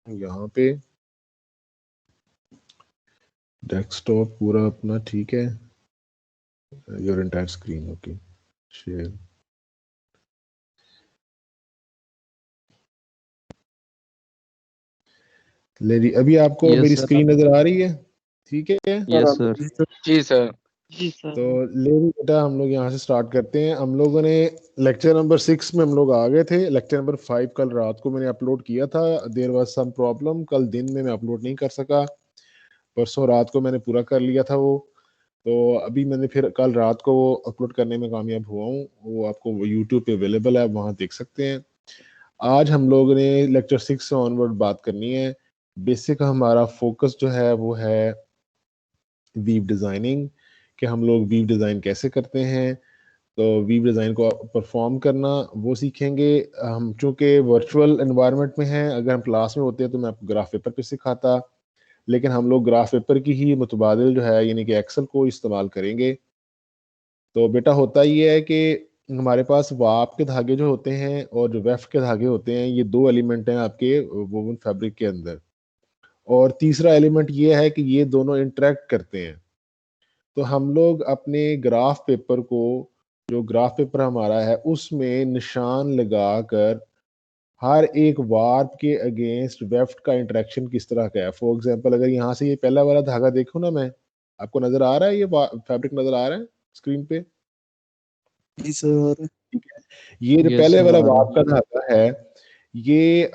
यहाँ पे डेस्कटॉप पूरा अपना ठीक है, your entire screen, okay share. ले जी, अभी आपको यस मेरी सर। स्क्रीन नजर आ रही है? ठीक है। Yes sir. जी सर। जी सर। तो ले जी बेटा, हम लोग यहाँ से स्टार्ट करते हैं। हम लोगों ने लेक्चर नंबर 6 में हम लोग आ गए थे। लेक्चर नंबर 5 कल रात को मैंने अपलोड किया था। देयर वाज सम प्रॉब्लम, कल दिन में मैं अपलोड नहीं कर सका। परसों रात को मैंने पूरा कर लिया था वो। तो अभी मैंने फिर कल रात को वो अपलोड करने में कामयाब हुआ हूँ। वो आपको यूट्यूब पे अवेलेबल है, वहाँ देख सकते हैं। आज हम लोग ने लेक्चर 6 से ऑनवर्ड बात करनी है। बेसिक हमारा फोकस जो है वो है वीव डिज़ाइनिंग, कि हम लोग वीव डिज़ाइन कैसे करते हैं। तो वीव डिज़ाइन को परफॉर्म करना वो सीखेंगे हम। चूँकि वर्चुअल एनवायरनमेंट में हैं, अगर हम क्लास में होते हैं तो मैं आपको ग्राफ पेपर पे सिखाता, लेकिन हम लोग ग्राफ पेपर की ही मुतबादिल जो है यानी कि एक्सेल को इस्तेमाल करेंगे। तो बेटा होता ये है कि हमारे पास वाप के धागे जो होते हैं और जो वेफ्ट के धागे होते हैं, ये दो एलिमेंट हैं आपके वोवन फैब्रिक के अंदर। और तीसरा एलिमेंट ये है कि ये दोनों इंटरेक्ट करते हैं। तो हम लोग अपने ग्राफ पेपर को, जो ग्राफ पेपर हमारा है, उसमें निशान लगाकर हर एक वार्प के अगेंस्ट वेफ्ट का इंटरेक्शन किस तरह का है। फॉर एग्जांपल, अगर यहाँ से ये पहला वाला धागा देखो ना, मैं आपको नजर आ रहा है, ये फैब्रिक नजर आ रहा है स्क्रीन पे? जी सर। ठीक है। ये जो यस पहले सर, वाला आ रहा वार्प का है। धागा है, ये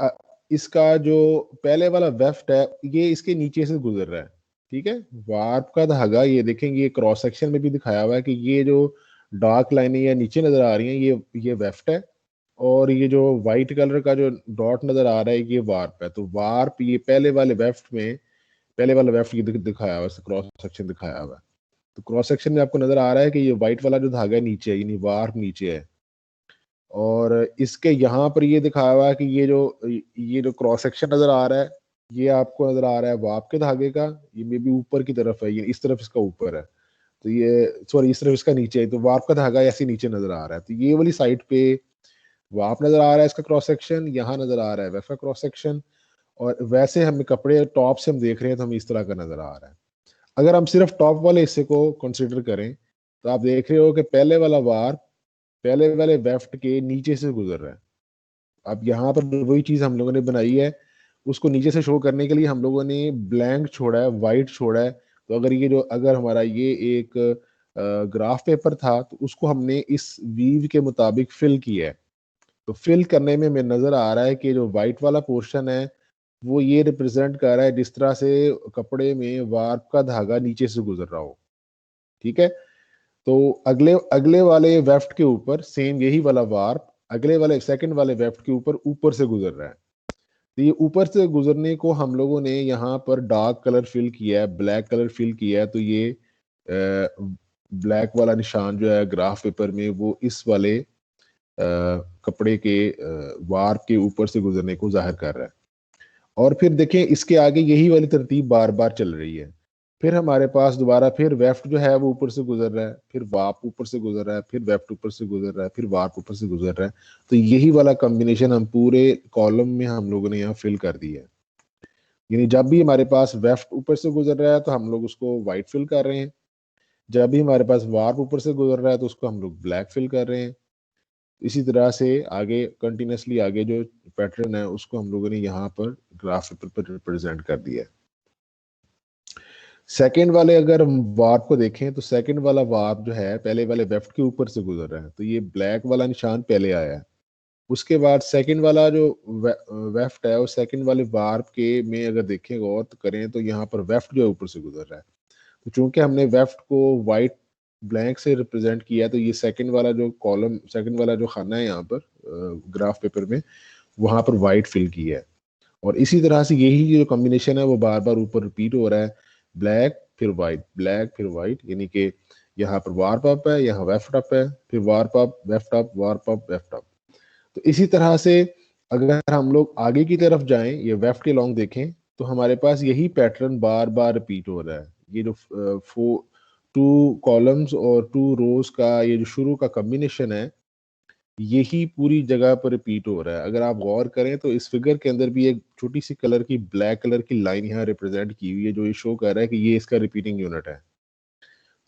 इसका जो पहले वाला वेफ्ट है, ये इसके नीचे से गुजर रहा है। ठीक है। वार्प का धागा, ये देखेंगे, ये क्रॉस सेक्शन में भी दिखाया हुआ है कि ये जो डार्क लाइनें या नीचे नजर आ रही हैं, ये वेफ्ट है। और ये जो व्हाइट कलर का जो डॉट नजर आ रहा है, ये वार्प है। तो वार्प ये पहले वाले वेफ्ट में, पहले वाला वेफ्ट ये दिखाया हुआ है, क्रॉस सेक्शन दिखाया हुआ है। तो क्रॉस सेक्शन में आपको नजर आ रहा है कि ये व्हाइट वाला जो धागा है नीचे है, यानी वार्प नीचे है। और इसके यहाँ पर ये दिखाया हुआ है कि ये जो क्रॉस सेक्शन नजर आ रहा है, ये आपको नजर आ रहा है वाप के धागे का। ये मे भी ऊपर की तरफ है, ये इस तरफ इसका ऊपर है। तो ये, सॉरी, इस तरफ इसका नीचे है। तो वाप का धागा ऐसे नीचे नजर आ रहा है। तो ये वाली साइड पे वाप नजर आ रहा है, इसका क्रॉस सेक्शन यहाँ नजर आ रहा है, वेफ का क्रॉस सेक्शन। और वैसे हमें कपड़े टॉप से हम देख रहे हैं तो हमें इस तरह का नजर आ रहा है। अगर हम सिर्फ टॉप वाले हिस्से को कंसिडर करें, तो आप देख रहे हो कि पहले वाला वार पहले वाले वेफ्ट के नीचे से गुजर रहा है। अब यहाँ पर वही चीज हम लोगों ने बनाई है, उसको नीचे से शो करने के लिए हम लोगों ने ब्लैंक छोड़ा है, वाइट छोड़ा है। तो अगर हमारा ये एक ग्राफ पेपर था, तो उसको हमने इस वीव के मुताबिक फिल किया है। तो फिल करने में हमें नजर आ रहा है कि जो वाइट वाला पोर्शन है, वो ये रिप्रेजेंट कर रहा है जिस तरह से कपड़े में वार्प का धागा नीचे से गुजर रहा हो। ठीक है। तो अगले अगले वाले वेफ्ट के ऊपर सेम यही वाला वार्प अगले वाले सेकंड वाले वेफ्ट के ऊपर ऊपर से गुजर रहा है। तो ये ऊपर से गुजरने को हम लोगों ने यहाँ पर डार्क कलर फिल किया है, ब्लैक कलर फिल किया है। तो ये ब्लैक वाला निशान जो है ग्राफ पेपर में, वो इस वाले कपड़े के वार्प के ऊपर से गुजरने को जाहिर कर रहा है। और फिर देखें, इसके आगे यही वाली तरतीब बार बार चल रही है। फिर हमारे पास दोबारा फिर वेफ्ट जो है वो ऊपर से गुजर रहा है, फिर वाप ऊपर से गुजर रहा है, फिर वेफ्ट ऊपर से गुजर रहा है, फिर वाप ऊपर से गुजर रहा है। तो यही वाला कॉम्बिनेशन हम पूरे कॉलम में हम लोगों ने यहाँ फिल कर दी है। यानी जब भी हमारे पास वेफ्ट ऊपर से गुजर रहा है तो हम लोग उसको वाइट फिल कर रहे हैं। जब भी हमारे पास वार्प ऊपर से गुजर रहा है तो उसको हम लोग ब्लैक फिल कर रहे हैं। इसी तरह से आगे कंटिन्यूसली आगे जो पैटर्न है उसको हम लोगों ने यहाँ पर ग्राफ पेपर पर रिप्रेजेंट कर दिया है। सेकंड वाले अगर हम वार्प को देखें, तो सेकंड वाला वार्प जो है पहले वाले वेफ्ट के ऊपर से गुजर रहा है। तो ये ब्लैक वाला निशान पहले आया है। उसके बाद सेकंड वाला जो वेफ्ट है, और सेकंड वाले वार्प के में अगर देखें गौर तो करें, तो यहाँ पर वेफ्ट जो है ऊपर से गुजर रहा है। तो चूंकि हमने वेफ्ट को वाइट ब्लैंक से रिप्रेजेंट किया, तो ये सेकंड वाला जो कॉलम, सेकंड वाला जो खाना है यहाँ पर ग्राफ पेपर में, वहां पर वाइट फिल किया है। और इसी तरह से यही जो कॉम्बिनेशन है वो बार बार ऊपर रिपीट हो रहा है, ब्लैक फिर वाइट, ब्लैक फिर वाइट। यानी कि यहाँ पर वार्प अप है, यहाँ वेफ्ट अप है, फिर warp up weft up, warp up weft up. तो इसी तरह से अगर हम लोग आगे की तरफ जाएं, ये वेफ्ट के लॉन्ग देखें, तो हमारे पास यही पैटर्न बार बार रिपीट हो रहा है। ये जो टू कॉलम्स और टू रोज का ये जो शुरू का कॉम्बिनेशन है, यही पूरी जगह पर रिपीट हो रहा है। अगर आप गौर करें तो इस फिगर के अंदर भी एक छोटी सी कलर की ब्लैक कलर की लाइन यहाँ रिप्रेजेंट की हुई है, जो ये शो कर रहा है कि ये इसका रिपीटिंग यूनिट है।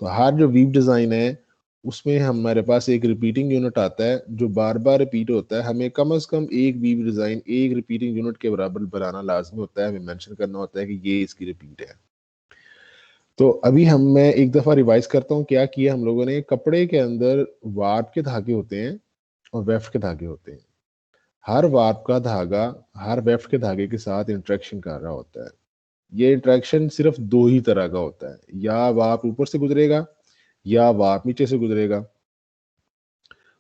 तो हर जो वीव डिजाइन है उसमें हमारे पास एक रिपीटिंग यूनिट आता है जो बार बार रिपीट होता है। हमें कम से कम एक वीव डिजाइन एक रिपीटिंग यूनिट के बराबर बनाना लाजमी होता है। हमें मेंशन करना होता है कि ये इसकी रिपीट है। तो अभी मैं एक दफा रिवाइज करता हूँ क्या किया हम लोगों ने। कपड़े के अंदर वार्प के धागे होते हैं और वेफ्ट के धागे होते हैं। हर वार्प का धागा हर वेफ्ट के धागे के साथ इंटरेक्शन कर रहा होता है। ये इंटरेक्शन सिर्फ दो ही तरह का होता है, या वार्प ऊपर से गुजरेगा या वार्प नीचे से गुजरेगा।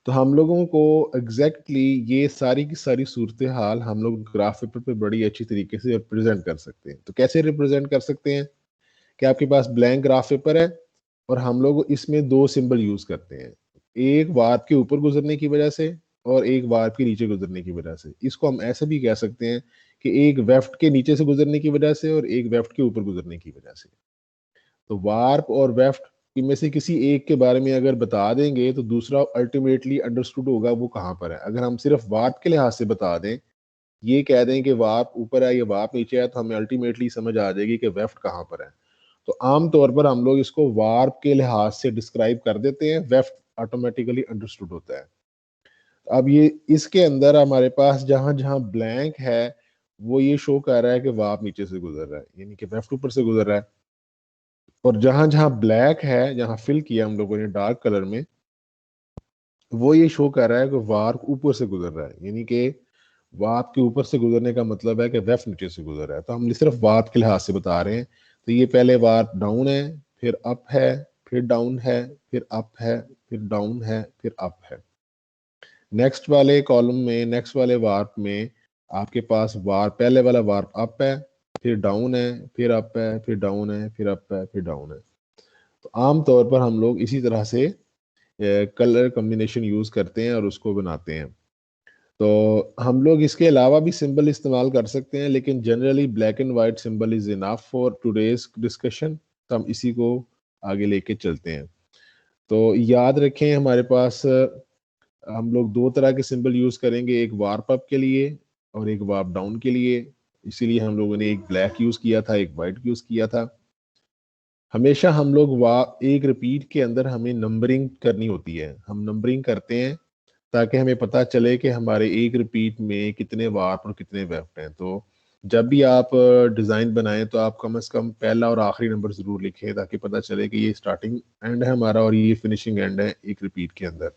तो हम लोगों को एग्जैक्टली ये सारी की सारी सूरत हाल हम लोग ग्राफ पेपर पे बड़ी अच्छी तरीके से रिप्रेजेंट कर सकते हैं। तो कैसे रिप्रेजेंट कर सकते हैं कि आपके पास ब्लैंक ग्राफ पेपर है और हम लोग इसमें दो सिंबल यूज करते हैं, एक वार्प के ऊपर गुजरने की वजह से और एक वार्प के नीचे गुजरने की वजह से। इसको हम ऐसे भी कह सकते हैं कि एक वेफ्ट के नीचे से गुजरने की वजह से और एक वेफ्ट के ऊपर गुजरने की वजह से। तो वार्प और वेफ्ट इनमें से किसी एक के बारे में अगर बता देंगे तो दूसरा अल्टीमेटली अंडरस्टूड होगा वो कहाँ पर है। अगर हम सिर्फ वार्प के लिहाज से बता दें, ये कह दें कि वार्प ऊपर है या वार्प नीचे है, तो हमें अल्टीमेटली समझ आ जाएगी कि वेफ्ट कहाँ पर है। तो आम तौर पर हम लोग इसको वार्प के लिहाज से डिस्क्राइब कर देते हैं, वेफ्ट ऑटोमेटिकली अंडरस्टूड होता है। अब ये इसके अंदर हमारे पास जहां जहां ब्लैंक है वो ये शो कर रहा है कि वार्प नीचे से गुजर रहा है, यानी कि वेफ्ट ऊपर से गुजर रहा है। और जहां जहां ब्लैक है, जहां फिल किया हम लोगों ने डार्क कलर में, वो ये शो कर रहा है कि वार्प ऊपर से गुजर रहा है, यानी कि वार्प के ऊपर से गुजरने का मतलब है कि वेफ्ट नीचे से गुजर रहा है। तो हम सिर्फ वार्प के लिहाज से बता रहे हैं। तो ये पहले वार्प डाउन है, फिर अप है, फिर डाउन है, फिर अप है, फिर डाउन है, फिर अप है। नेक्स्ट वाले कॉलम में, नेक्स्ट वाले वार्प में आपके पास वार्प पहले वाला वार्प अप है, फिर डाउन है, फिर अप है, फिर डाउन है, फिर अप है, फिर डाउन है। तो आम तौर पर हम लोग इसी तरह से कलर कॉम्बिनेशन यूज करते हैं और उसको बनाते हैं। तो हम लोग इसके अलावा भी सिंबल इस्तेमाल कर सकते हैं, लेकिन generally black and white symbol is enough for today's discussion. तो हम इसी को आगे लेके चलते हैं। तो याद रखें हमारे पास हम लोग दो तरह के सिंबल यूज करेंगे, एक वार्प अप के लिए और एक वार्प डाउन के लिए। इसीलिए हम लोगों ने एक ब्लैक यूज किया था, एक वाइट यूज किया था। हमेशा हम लोग एक रिपीट के अंदर हमें नंबरिंग करनी होती है। हम नंबरिंग करते हैं ताकि हमें पता चले कि हमारे एक रिपीट में कितने वार्प और कितने वेफ्ट हैं। तो जब भी आप डिज़ाइन बनाएं तो आप कम से कम पहला और आखिरी नंबर ज़रूर लिखें ताकि पता चले कि ये स्टार्टिंग एंड है हमारा और ये फिनिशिंग एंड है एक रिपीट के अंदर।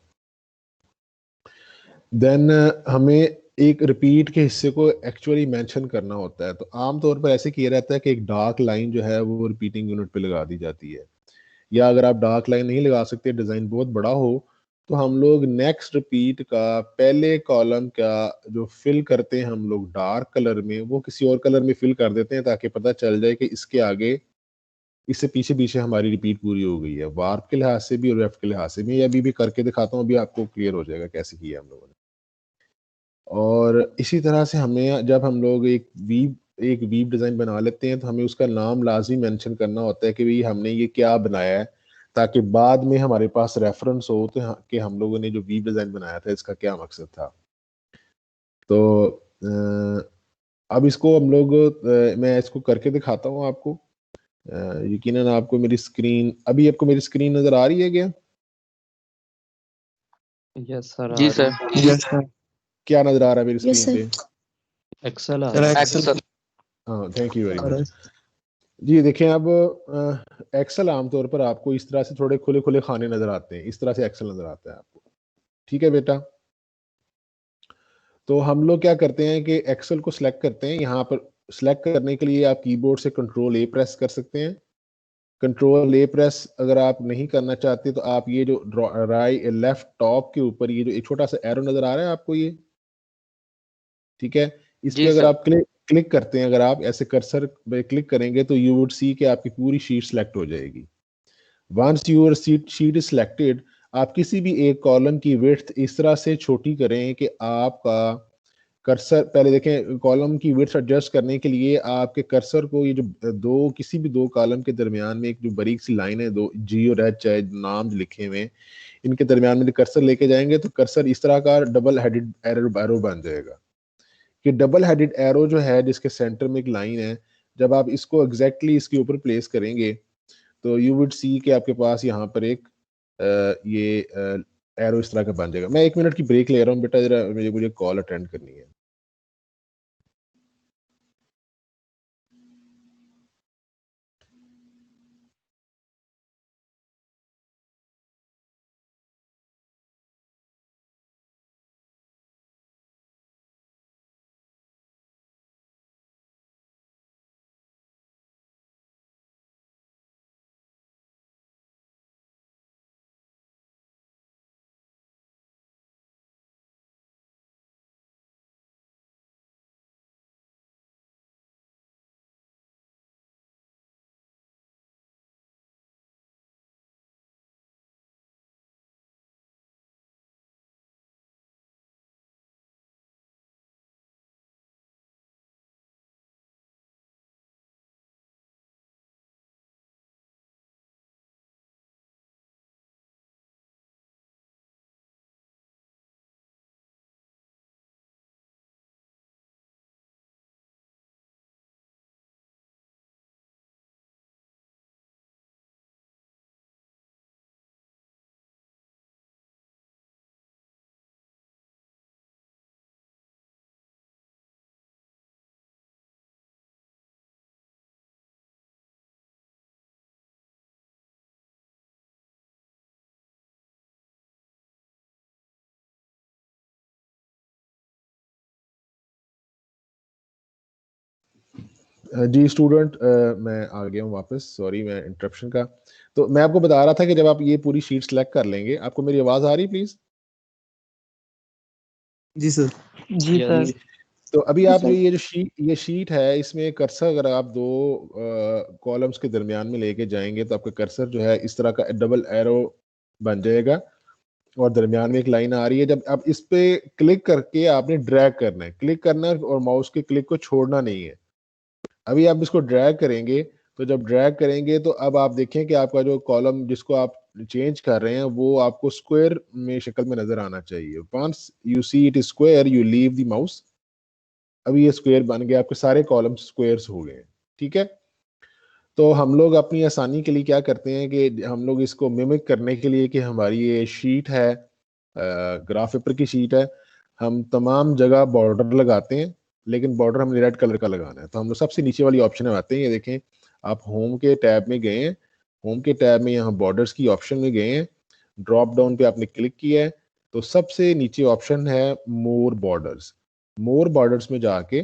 देन हमें एक रिपीट के हिस्से को एक्चुअली मेंशन करना होता है। तो आमतौर पर ऐसे किया रहता है कि एक डार्क लाइन जो है वो रिपीटिंग यूनिट पे लगा दी जाती है, या अगर आप डार्क लाइन नहीं लगा सकते, डिज़ाइन बहुत बड़ा हो, तो हम लोग नेक्स्ट रिपीट का पहले कॉलम का जो फिल करते हैं हम लोग डार्क कलर में, वो किसी और कलर में फिल कर देते हैं ताकि पता चल जाए कि इसके आगे, इससे पीछे पीछे हमारी रिपीट पूरी हो गई है, वार्प के लिहाज से भी और लेफ्ट के लिहाज से भी। ये अभी भी करके दिखाता हूँ, अभी आपको क्लियर हो जाएगा कैसे किया हम लोगों ने। और इसी तरह से हमें जब हम लोग एक वीव डिज़ाइन बना लेते हैं तो हमें उसका नाम लाजमी मेंशन करना होता है कि भाई हमने ये क्या बनाया है, ताकि बाद में हमारे पास रेफरेंस हो तो कि हम लोगों ने जो वीव डिज़ाइन बनाया था इसका क्या मकसद था। तो अब इसको हम लोग मैं इसको करके दिखाता हूँ आपको। यकीनन आपको मेरी स्क्रीन, अभी आपको मेरी स्क्रीन नज़र आ रही है क्या? यस सर, जी आ सर। रही है। Yes sir. क्या नज़र आ रहा है मेरी यस स्क्रीन सर। पे? एक्सेल आ सर रहा है। एक्सेल हाँ, थैंक यू वेरी आ रहा मच। है। जी देखें, अब एक्सेल आमतौर पर आपको इस तरह से थोड़े खुले खुले खाने नजर आते हैं, इस तरह से एक्सेल नजर आता है आपको। ठीक है बेटा, तो हम लोग क्या करते हैं कि एक्सेल को सिलेक्ट करते हैं। यहाँ पर सिलेक्ट करने के लिए आप कीबोर्ड से कंट्रोल ए प्रेस कर सकते हैं। कंट्रोल ए प्रेस अगर आप नहीं करना चाहते तो आप ये जो लेफ्ट टॉप के ऊपर ये जो एक छोटा सा एरो नजर आ रहा है आपको ये, ठीक है, इस पे जी अगर सर। आप क्लिक करते हैं, अगर आप ऐसे कर्सर पे क्लिक करेंगे तो यू वुड सी कि आपकी पूरी शीट सेलेक्ट हो जाएगी। Once your sheet is selected, आप किसी भी एक कॉलम की विड्थ इस तरह से छोटी करें कि आपका कर्सर पहले देखें, कॉलम की विड्थ एडजस्ट करने के लिए आपके कर्सर को ये जो दो किसी भी दो कॉलम के दरमियान में एक जो बारीक सी लाइन है, दो जी और एच है नाम जो लिखे हुए हैं, इनके दरमियान में कर्सर लेके जाएंगे तो कर्सर इस तरह का डबल हेडेड एरो बन जाएगा। कि डबल हेडेड एरो जो है जिसके सेंटर में एक लाइन है, जब आप इसको एग्जैक्टली इसके ऊपर प्लेस करेंगे तो यू वुड सी कि आपके पास यहाँ पर एक ये एरो इस तरह का बन जाएगा। मैं 1 मिनट की ब्रेक ले रहा हूँ बेटा, जरा मुझे कॉल अटेंड करनी है। जी स्टूडेंट, मैं आ गया हूँ वापस, सॉरी मैं इंटरप्शन का। तो मैं आपको बता रहा था कि जब आप ये पूरी शीट सेलेक्ट कर लेंगे, आपको मेरी आवाज आ रही प्लीज? जी सर। जी सर। तो अभी आप जो ये शीट है, इसमें कर्सर अगर आप दो कॉलम्स के दरमियान में लेके जाएंगे तो आपका कर्सर जो है इस तरह का डबल एरो बन जाएगा और दरमियान में एक लाइन आ रही है। जब आप इस पे क्लिक करके आपने ड्रैग करना है, क्लिक करना है और माउस के क्लिक को छोड़ना नहीं है। अभी आप इसको ड्रैग करेंगे तो जब ड्रैग करेंगे तो अब आप देखें कि आपका जो कॉलम जिसको आप चेंज कर रहे हैं वो आपको स्क्वायर में शक्ल में नजर आना चाहिए। Once you see it square you leave the mouse. अभी ये स्क्वायर बन गया, आपके सारे कॉलम स्क्वायर्स हो गए। ठीक है, तो हम लोग अपनी आसानी के लिए क्या करते हैं कि हम लोग इसको मिमिक करने के लिए कि हमारी ये शीट है, ग्राफ पेपर की शीट है, हम तमाम जगह बॉर्डर लगाते हैं, लेकिन बॉर्डर हमने रेड कलर का लगाना है। तो हम लोग सबसे नीचे वाली ऑप्शन में आते हैं, ये देखें आप होम के टैब में गए हैं, होम के टैब में यहाँ बॉर्डर्स की ऑप्शन में गए हैं, ड्रॉप डाउन पे आपने क्लिक किया है तो सबसे नीचे ऑप्शन है मोर बॉर्डर्स। मोर बॉर्डर्स में जाके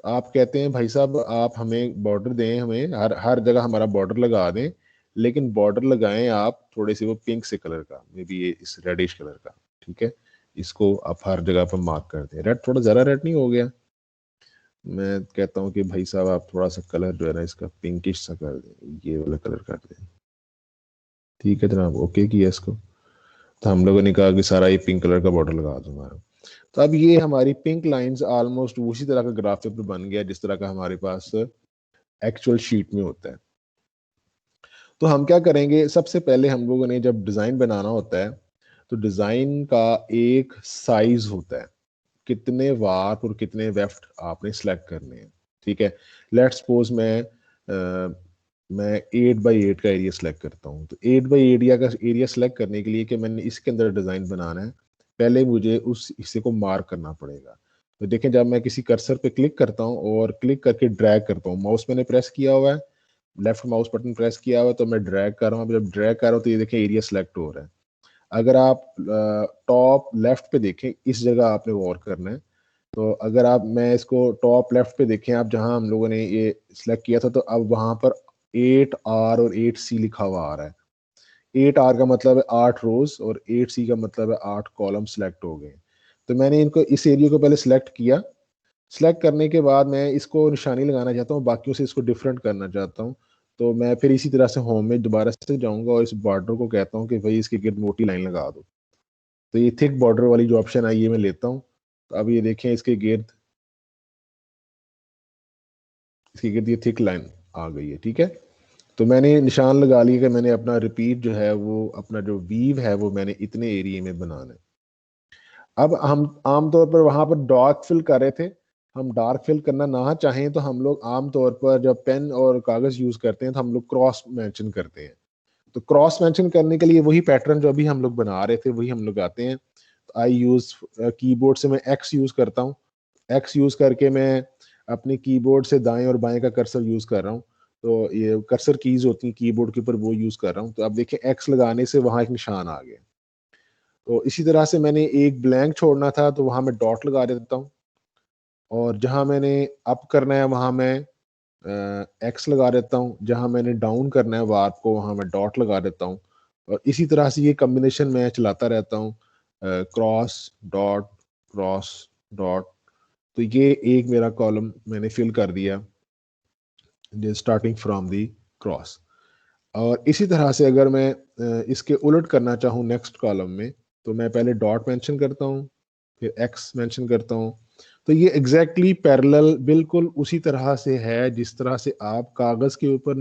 आप कहते हैं भाई साहब आप हमें बॉर्डर दें, हमें हर हर जगह हमारा बॉर्डर लगा दें, लेकिन बॉर्डर लगाएं आप थोड़े से वो पिंक से कलर का, मे बी ये इस रेडिश कलर का। ठीक है, इसको आप हर जगह पर मार्क कर दें। रेड थोड़ा ज़्यादा रेड नहीं हो गया? मैं कहता हूँ कि भाई साहब आप थोड़ा सा कलर जो है ना इसका पिंकिश सा कर दें, ये वाला कलर कर दें। ठीक है जनाब, ओके किया इसको। तो हम लोगों ने कहा कि सारा ये पिंक कलर का बॉर्डर लगा दूंगा। तो अब ये हमारी पिंक लाइंस ऑलमोस्ट उसी तरह का ग्राफ पेपर बन गया जिस तरह का हमारे पास एक्चुअल शीट में होता है। तो हम क्या करेंगे, सबसे पहले हम लोगों ने जब डिजाइन बनाना होता है तो डिजाइन का एक साइज होता है, कितने वार्प और कितने वेफ्ट आपने सेलेक्ट करने हैं। ठीक है, लेट्स सपोज मैं 8x8 का एरिया सेलेक्ट करता हूँ। तो 8x8 एरिया का एरिया सेलेक्ट करने के लिए कि मैंने इसके अंदर डिजाइन बनाना है, पहले मुझे उस हिस्से को मार्क करना पड़ेगा। तो देखें जब मैं किसी कर्सर पे क्लिक करता हूँ और क्लिक करके ड्रैग करता हूँ, माउस मैंने प्रेस किया हुआ है, लेफ्ट माउस बटन प्रेस किया हुआ है, तो मैं ड्रैग कर रहा हूँ। जब ड्रैग कर रहा हूँ तो ये देखें एरिया सेलेक्ट हो रहा है। अगर आप टॉप लेफ्ट पे देखें, इस जगह आपने गौर करना है। तो अगर आप मैं इसको टॉप लेफ्ट पे देखें आप, जहां हम लोगों ने ये सिलेक्ट किया था, तो अब वहां पर 8R और 8C लिखा हुआ आ रहा है। 8R का मतलब है 8 रोज और 8C का मतलब है 8 कॉलम सिलेक्ट हो गए। तो मैंने इनको इस एरिया को पहले सिलेक्ट किया। सिलेक्ट करने के बाद मैं इसको निशानी लगाना चाहता हूँ, बाकियों से इसको डिफरेंट करना चाहता हूँ। तो मैं फिर इसी तरह से होम में दोबारा से जाऊंगा और इस बॉर्डर को कहता हूँ कि भाई इसकी गिर्द मोटी लाइन लगा दो। तो ये थिक बॉर्डर वाली जो ऑप्शन है ये मैं लेता हूँ। तो अब ये देखें इसके गिर्द ये थिक लाइन आ गई है, ठीक है। तो मैंने निशान लगा लिया कि मैंने अपना रिपीट जो है वो अपना जो वीव है वो मैंने इतने एरिया में बनाना है। अब हम आमतौर पर वहां पर डार्क फिल कर रहे थे, हम डार्क फिल करना ना चाहें तो हम लोग आमतौर पर जब पेन और कागज यूज करते हैं तो हम लोग क्रॉस मेंशन करते हैं। तो क्रॉस मेंशन करने के लिए वही पैटर्न जो अभी हम लोग बना रहे थे वही हम लोग आते हैं। तो आई यूज कीबोर्ड से मैं एक्स यूज करता हूँ, एक्स यूज करके मैं अपने कीबोर्ड से दाएं और बाएं का कर्सर यूज कर रहा हूँ। तो ये कर्सर कीज होती हैं कीबोर्ड के ऊपर, वो यूज कर रहा हूँ। तो अब देखें एक्स लगाने से वहां एक निशान आ गया। तो इसी तरह से मैंने एक ब्लैंक छोड़ना था तो वहां मैं डॉट लगा देता हूँ, और जहां मैंने अप करना है वहां मैं एक्स लगा देता हूँ, जहां मैंने डाउन करना है वार्प को वहां मैं डॉट लगा देता हूँ। और इसी तरह से ये कॉम्बिनेशन मैं चलाता रहता हूँ, क्रॉस डॉट क्रॉस डॉट। तो ये एक मेरा कॉलम मैंने फिल कर दिया स्टार्टिंग फ्रॉम दी क्रॉस। और इसी तरह से अगर मैं इसके उलट करना चाहूँ नेक्स्ट कॉलम में, तो मैं पहले डॉट मेंशन करता हूँ, फिर एक्स मेंशन करता हूँ। तो ये एग्जैक्टली पैरेलल बिल्कुल उसी तरह से है जिस तरह से आप कागज के ऊपर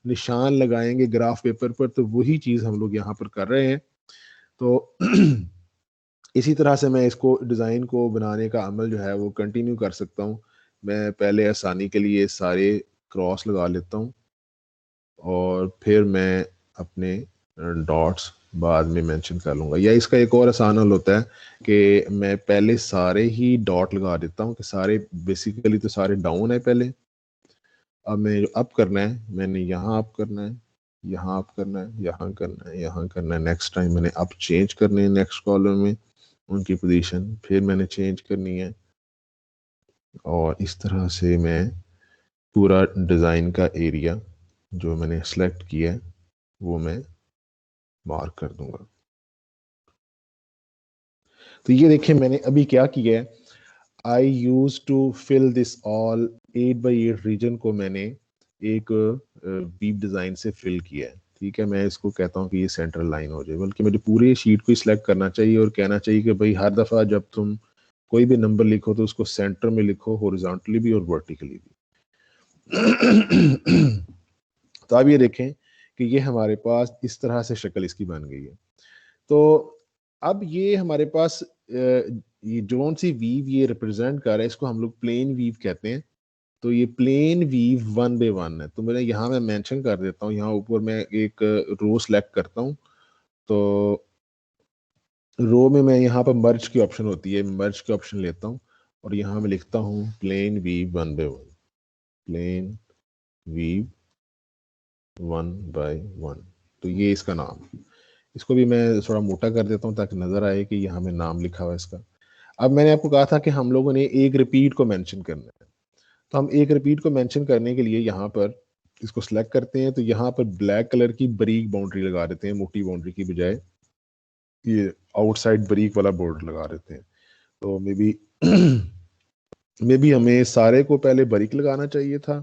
निशान लगाएंगे ग्राफ पेपर पर, तो वही चीज हम लोग यहाँ पर कर रहे हैं। तो इसी तरह से मैं इसको डिज़ाइन को बनाने का अमल जो है वो कंटिन्यू कर सकता हूँ। मैं पहले आसानी के लिए सारे क्रॉस लगा लेता हूँ और फिर मैं अपने डॉट्स बाद में मेंशन कर लूँगा। या इसका एक और आसान हल होता है कि मैं पहले सारे ही डॉट लगा देता हूँ कि सारे बेसिकली तो सारे डाउन है पहले। अब मैं जो अप करना है मैंने यहाँ अप करना है, यहाँ अप करना है, यहाँ करना है, यहाँ करना है। नेक्स्ट टाइम मैंने अप चेंज करने हैं नेक्स्ट कॉलम में उनकी पोजीशन, फिर मैंने चेंज करनी है। और इस तरह से मैं पूरा डिज़ाइन का एरिया जो मैंने सेलेक्ट किया है वो मैं मार्क कर दूंगा। तो ये देखिए मैंने अभी क्या किया है, I use to fill this all 8x8 region को मैंने एक वीव डिज़ाइन से फिल किया है, ठीक है। मैं इसको कहता हूँ कि ये सेंट्रल लाइन हो जाए, बल्कि मुझे पूरे शीट को ही सिलेक्ट करना चाहिए और कहना चाहिए कि भाई हर दफ़ा जब तुम कोई भी नंबर लिखो तो उसको सेंटर में लिखो, हॉरिजॉन्टली भी और वर्टिकली भी। तो अब ये देखें कि ये हमारे पास इस तरह से शक्ल इसकी बन गई है। तो अब ये हमारे पास ये जोन सी वीव ये रिप्रेजेंट कर रहा है, इसको हम लोग प्लेन वीव कहते हैं। तो ये प्लेन वीव 1x1 है। तो मैंने यहाँ मैं मेंशन कर देता हूँ, यहाँ ऊपर मैं एक रो सेलेक्ट करता हूँ। तो रो में मैं यहाँ पर मर्ज की ऑप्शन होती है, मर्ज की ऑप्शन लेता हूँ और यहाँ मैं लिखता हूँ plane weave 1x1, plane weave 1x1। तो ये इसका नाम, इसको भी मैं थोड़ा मोटा कर देता हूँ ताकि नजर आए कि यहाँ में नाम लिखा हुआ है इसका। अब मैंने आपको कहा था कि हम लोगों ने एक रिपीट को मेंशन करना है। तो हम एक रिपीट को मेंशन करने के लिए यहाँ पर इसको सिलेक्ट करते हैं, तो यहाँ पर ब्लैक कलर की बारीक बाउंड्री लगा देते हैं, मोटी बाउंड्री की बजाय ये आउटसाइड बारीक वाला बॉर्डर लगा देते हैं। तो मे बी हमें सारे को पहले बारीक लगाना चाहिए था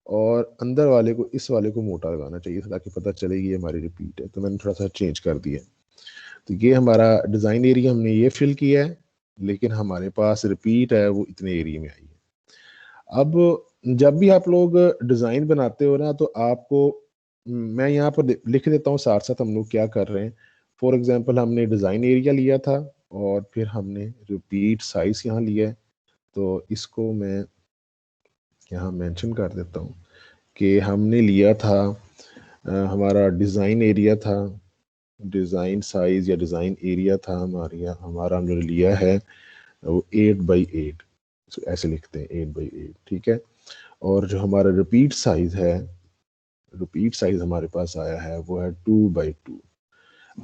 और अंदर वाले को इस वाले को मोटा लगाना चाहिए था ताकि पता चले कि ये हमारी रिपीट है। तो मैंने थोड़ा सा चेंज कर दिया। तो ये हमारा डिज़ाइन एरिया हमने ये फिल किया है, लेकिन हमारे पास रिपीट है वो इतने एरिया में आई है। अब जब भी आप लोग डिज़ाइन बनाते हो ना तो आपको मैं यहाँ पर लिख देता हूँ साथ साथ हम लोग क्या कर रहे हैं। फॉर एग्जांपल हमने डिज़ाइन एरिया लिया था और फिर हमने रिपीट साइज यहाँ लिया है। तो इसको मैं यहाँ मेंशन कर देता हूँ कि हमने लिया था हमारा डिज़ाइन एरिया था, डिज़ाइन साइज या डिज़ाइन एरिया था हमारा हमने लिया है वो 8x8। ऐसे लिखते हैं 8x8, ठीक है। और जो हमारा रिपीट साइज है, रिपीट साइज हमारे पास आया है वो है 2x2।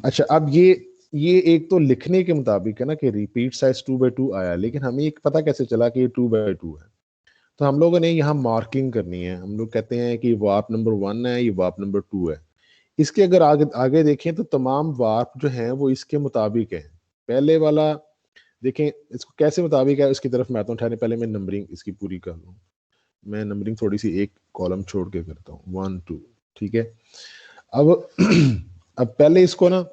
अच्छा अब ये एक तो लिखने के मुताबिक है ना कि रिपीट साइज 2x2 आया, लेकिन हमें एक पता कैसे चला कि ये 2x2 है। तो हम लोगों ने यहाँ मार्किंग करनी है। हम लोग कहते हैं कि वार्प नंबर 1 है, ये वार्प नंबर 2 है। इसके अगर आगे आगे देखें तो तमाम वार्प जो हैं वो इसके मुताबिक है। पहले वाला देखें इसको कैसे मुताबिक है, इसकी तरफ मैं आता हूँ। ठहरे पहले मैं नंबरिंग इसकी पूरी कर लूँ। मैं नंबरिंग थोड़ी सी एक कॉलम छोड़ के करता हूँ, 1 2, ठीक है। अब अब पहले इसको ना,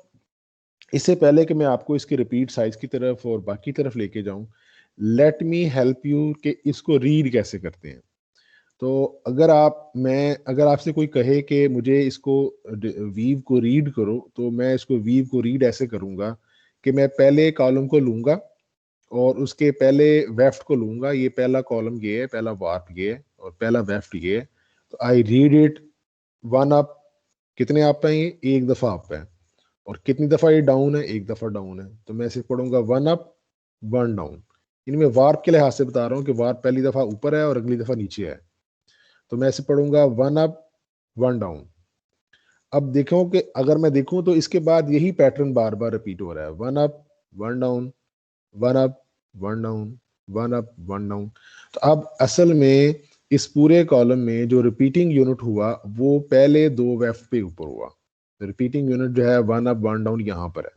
इससे पहले कि मैं आपको इसके रिपीट साइज की तरफ और बाकी तरफ लेके जाऊं, लेट मी हेल्प यू कि इसको रीड कैसे करते हैं। तो अगर आपसे कोई कहे कि मुझे इसको वीव को रीड करो, तो मैं इसको वीव को रीड ऐसे करूंगा कि मैं पहले कॉलम को लूंगा और उसके पहले वेफ्ट को लूंगा। ये पहला कॉलम ये है, पहला वार्प ये है और पहला वेफ्ट ये है। तो I read it one up. कितने अप है ये? एक दफा अप है। और कितनी दफा ये डाउन है? एक दफा डाउन है। तो मैं सिर्फ पढ़ूंगा वन अप वन डाउन। इनमें वार्प के लिहाज से बता रहा हूँ कि वार्प पहली दफा ऊपर है और अगली दफा नीचे है। तो मैं ऐसे पढ़ूंगा वन अप वन डाउन। अब देखो कि अगर मैं देखूं तो इसके बाद यही पैटर्न बार बार रिपीट हो रहा है, one up one down, one up one down, one up one down. तो अब असल में इस पूरे कॉलम में जो रिपीटिंग यूनिट हुआ वो पहले दो वेफ्ट पे ऊपर हुआ। रिपीटिंग यूनिट जो है वन अप वन डाउन यहाँ पर है।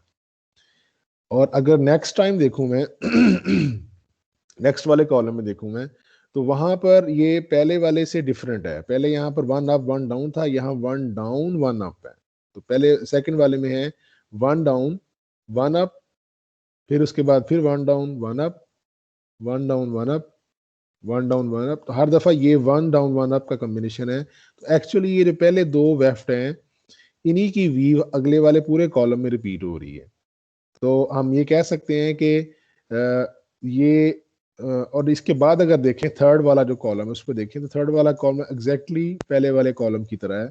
और अगर नेक्स्ट टाइम देखूं मैं नेक्स्ट वाले कॉलम में देखूं मैं, तो वहां पर ये पहले वाले से डिफरेंट है। पहले यहाँ पर वन अप वन डाउन था, यहाँ वन डाउन वन अप है। तो पहले सेकंड वाले में है वन डाउन वन अप, फिर उसके बाद फिर one down one up, one down one up, one down one up. तो हर दफा ये वन डाउन वन अप का कॉम्बिनेशन है। तो एक्चुअली ये जो पहले दो वेफ्ट हैं, इन्हीं की वीव अगले वाले पूरे कॉलम में रिपीट हो रही है। तो हम ये कह सकते हैं कि ये और इसके बाद अगर देखें थर्ड वाला जो कॉलम है उस पर देखें, तो थर्ड वाला कॉलम एग्जैक्टली पहले वाले कॉलम की तरह है।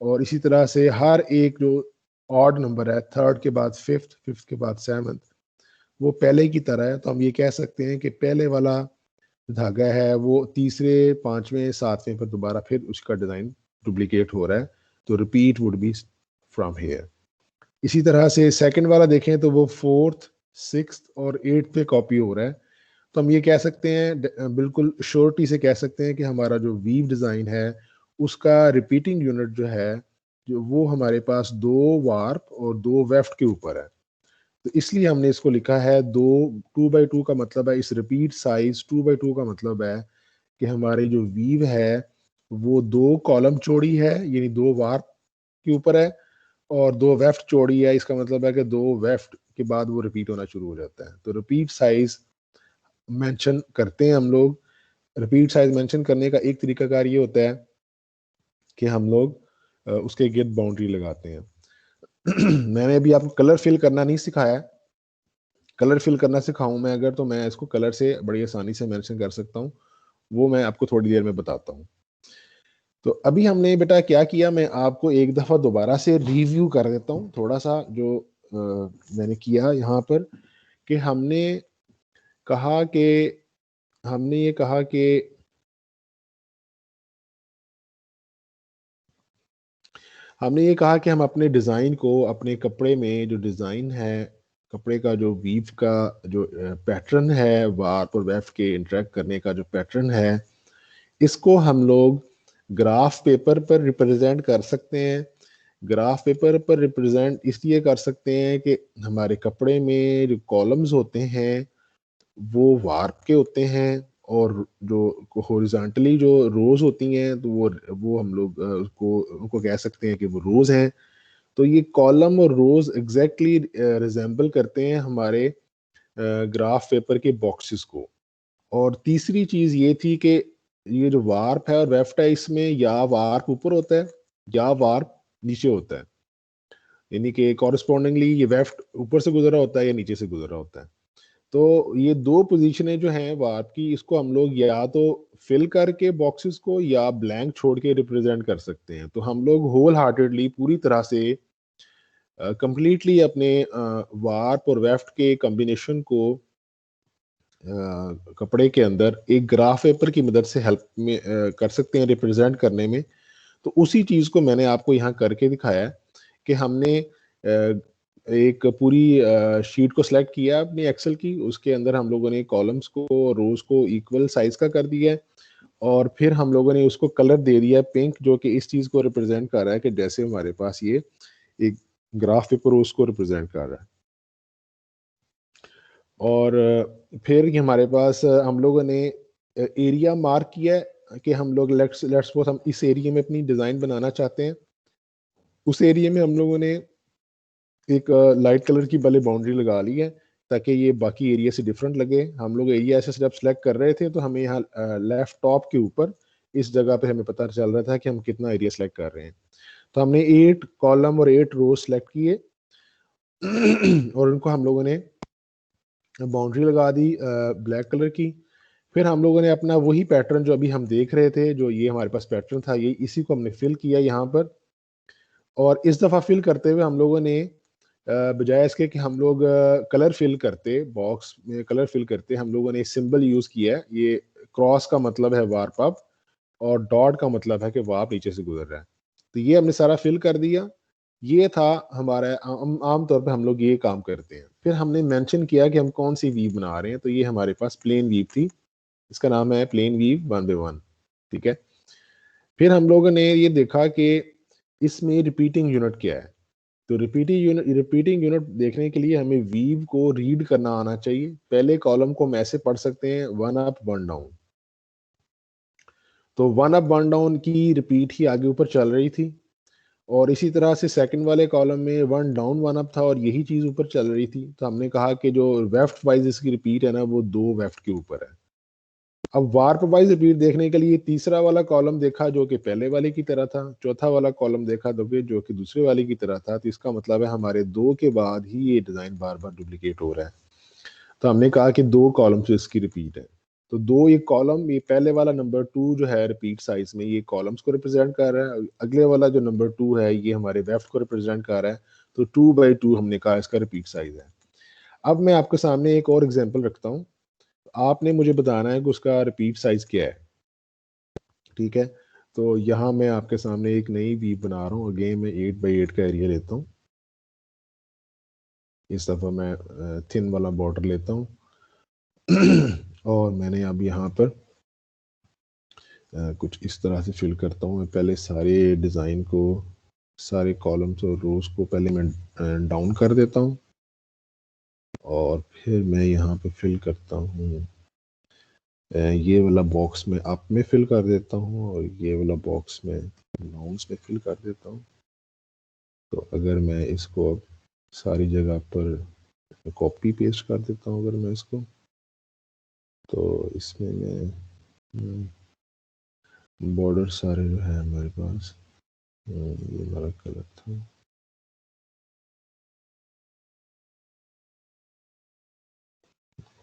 और इसी तरह से हर एक जो ऑड नंबर है, थर्ड के बाद फिफ्थ, फिफ्थ के बाद सेवंथ, वो पहले की तरह है। तो हम ये कह सकते हैं कि पहले वाला धागा है वो तीसरे पांचवें सातवें पर दोबारा फिर उसका डिजाइन डुप्लीकेट हो रहा है। तो repeat would be from here. इसी तरह से सेकंड वाला देखें तो वो फोर्थ, सिक्स्थ और एट्थ पे कॉपी हो रहा है। तो हम ये कह सकते हैं, बिल्कुल श्योरिटी से कह सकते हैं कि हमारा जो वीव डिजाइन है उसका रिपीटिंग यूनिट जो है, जो वो हमारे पास दो वार्प और दो वेफ्ट के ऊपर है। तो इसलिए हमने इसको लिखा है दो, टू बाई टू का मतलब है, इस repeat size two by two का मतलब है कि हमारी जो वीव है वो दो कॉलम चौड़ी है, यानी दो वार्प के ऊपर है, और दो वेफ्ट चौड़ी है। इसका मतलब है कि दो वेफ्ट के बाद वो रिपीट होना शुरू हो जाता है। तो रिपीट साइज मेंशन करते हैं हम लोग। रिपीट साइज मेंशन करने का एक तरीकाकार ये होता है कि हम लोग उसके गिर्द बाउंड्री लगाते हैं। मैंने अभी आपको कलर फिल करना नहीं सिखाया है। कलर फिल करना सिखाऊं मैं अगर, तो मैं इसको कलर से बड़ी आसानी से मेंशन कर सकता हूँ। वो मैं आपको थोड़ी देर में बताता हूँ। तो अभी हमने बेटा क्या किया, मैं आपको एक दफा दोबारा से रिव्यू कर देता हूँ थोड़ा सा जो मैंने किया यहाँ पर। कि कहा कि हमने ये कहा कि हमने ये कहा कि हम अपने डिज़ाइन को, अपने कपड़े में जो डिज़ाइन है, कपड़े का जो वीव का जो पैटर्न है, वार्प और वेफ्ट के इंटरेक्ट करने का जो पैटर्न है, इसको हम लोग ग्राफ पेपर पर रिप्रेजेंट कर सकते हैं। ग्राफ पेपर पर रिप्रेजेंट इसलिए कर सकते हैं कि हमारे कपड़े में जो कॉलम्स होते हैं वो वार्प के होते हैं, और जो हॉरिजॉन्टली जो रोज होती हैं तो वो हम लोग उसको उनको कह सकते हैं कि वो रोज हैं। तो ये कॉलम और रोज एग्जैक्टली रिजेंबल करते हैं हमारे ग्राफ पेपर के बॉक्सेस को। और तीसरी चीज ये थी कि ये जो वार्प है और वेफ्ट है, इसमें या वार्प ऊपर होता है या वार्प नीचे होता है। यानी कि कॉरस्पॉन्डिंगली ये वेफ्ट ऊपर से गुजरा होता है या नीचे से गुजरा होता है। तो ये दो पोजीशनें जो हैं वार्प की, इसको हम लोग या तो फिल करके बॉक्सेस को या ब्लैंक छोड़ के रिप्रेजेंट कर सकते हैं। तो हम लोग होल हार्टेडली पूरी तरह से कंप्लीटली अपने वार्प और वेफ्ट के कॉम्बिनेशन को कपड़े के अंदर एक ग्राफ पेपर की मदद से हेल्प में कर सकते हैं रिप्रेजेंट करने में। तो उसी चीज को मैंने आपको यहाँ करके दिखाया है कि हमने एक पूरी शीट को सिलेक्ट किया अपनी एक्सेल की, उसके अंदर हम लोगों ने कॉलम्स को, रोज को इक्वल साइज का कर दिया है, और फिर हम लोगों ने उसको कलर दे दिया पिंक, जो कि इस चीज को रिप्रेजेंट कर रहा है कि जैसे हमारे पास ये एक ग्राफ पेपर उसको रिप्रेजेंट कर रहा है। और फिर ये हमारे पास हम लोगों ने एरिया मार्क किया है कि हम लोग लेट्स लेट्स सपोज हम इस एरिया में अपनी डिजाइन बनाना चाहते हैं। उस एरिया में हम लोगों ने एक लाइट कलर की पहले बाउंड्री लगा ली है ताकि ये बाकी एरिया से डिफरेंट लगे। हम लोग एरिया ऐसे जब सेलेक्ट कर रहे थे तो हमें यहाँ लेफ्ट टॉप के ऊपर इस जगह पे हमें पता चल रहा था कि हम कितना एरिया सेलेक्ट कर रहे हैं। तो हमने 8 कॉलम और 8 रो सेलेक्ट किए और उनको हम लोगों ने बाउंड्री लगा दी ब्लैक कलर की। फिर हम लोगों ने अपना वही पैटर्न जो अभी हम देख रहे थे, जो ये हमारे पास पैटर्न था, ये इसी को हमने फिल किया यहाँ पर। और इस दफ़ा फिल करते हुए हम लोगों ने बजाय इसके कि हम लोग कलर फिल करते, बॉक्स में कलर फिल करते, हम लोगों ने सिंबल यूज़ किया है। ये क्रॉस का मतलब है वार्प अप और डॉट का मतलब है कि वार्प नीचे से गुजर रहा है। तो ये हमने सारा फिल कर दिया। ये था हमारा आम तौर पे हम लोग ये काम करते हैं। फिर हमने मेंशन किया कि हम कौन सी वीव बना रहे हैं। तो ये हमारे पास प्लेन वीव थी, इसका नाम है प्लेन वीव 1x1। ठीक है। फिर हम लोगों ने ये देखा कि इसमें रिपीटिंग यूनिट क्या है। तो रिपीटिंग यूनिट देखने के लिए हमें वीव को रीड करना आना चाहिए। पहले कॉलम को हम ऐसे पढ़ सकते हैं 1 अप 1 डाउन। तो 1 अप 1 डाउन की रिपीट ही आगे ऊपर चल रही थी, और इसी तरह से सेकंड वाले कॉलम में 1 डाउन 1 अप था और यही चीज ऊपर चल रही थी। तो हमने कहा कि जो वेफ्ट वाइज इसकी रिपीट है ना, वो 2 वेफ्ट के ऊपर है। अब वार्प वाइज रिपीट देखने के लिए तीसरा वाला कॉलम देखा जो कि पहले वाले की तरह था, चौथा वाला कॉलम देखा जो कि दूसरे वाले की तरह था। तो इसका मतलब है हमारे 2 के बाद ही ये डिजाइन बार बार डुप्लीकेट हो रहा है। तो हमने कहा कि 2 कॉलम से इसकी रिपीट है। तो 2 ये कॉलम, ये पहले वाला नंबर 2 जो है रिपीट साइज में, ये कॉलम्स को रिप्रेजेंट कर रहा है। अगले वाला जो नंबर 2 है ये हमारे वेफ्ट को रिप्रेजेंट कर रहा है। तो 2x2 हमने कहा इसका रिपीट साइज है। अब मैं आपके सामने एक और एग्जांपल रखता हूँ। आपने मुझे बताना है कि उसका रिपीट साइज क्या है। ठीक है। तो यहाँ मैं आपके सामने एक नई वीव बना रहा हूँ। अगेन मैं 8x8 का एरिया लेता हूँ। इस दफ़ा मैं थिन वाला बॉर्डर लेता हूँ और मैंने अब यहाँ पर कुछ इस तरह से फिल करता हूँ। मैं पहले सारे डिज़ाइन को, सारे कॉलम्स और रोज को पहले मैं डाउन कर देता हूँ और फिर मैं यहाँ पे फिल करता हूँ। ये वाला बॉक्स में अप में फिल कर देता हूँ और ये वाला बॉक्स में डाउन्स में फिल कर देता हूँ। तो अगर मैं इसको अब सारी जगह पर कॉपी पेस्ट कर देता हूँ, अगर मैं इसको, तो इसमें मैं बॉर्डर सारे जो है हमारे पास, ये वाला कलर था,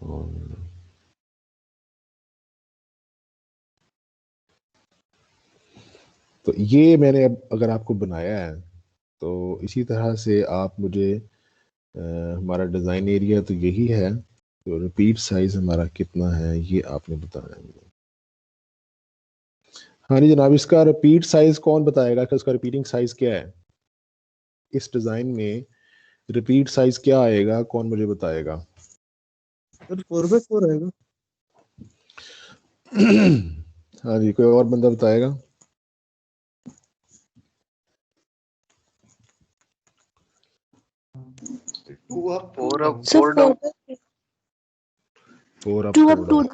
और तो ये मैंने अब अगर आपको बनाया है तो इसी तरह से आप मुझे हमारा डिज़ाइन एरिया तो यही है, तो रिपीट साइज हमारा कितना है ये आपने बताना है मुझे। हाँ जी जनाब, इसका रिपीट साइज कौन बताएगा कि उसका रिपीटिंग साइज क्या है? इस डिज़ाइन में रिपीट साइज क्या आएगा, कौन मुझे बताएगा? सर 4x4 आएगा। हाँ जी, कोई और बंदा बताएगा? Four up four down. 4 up 2 2 up 2 down,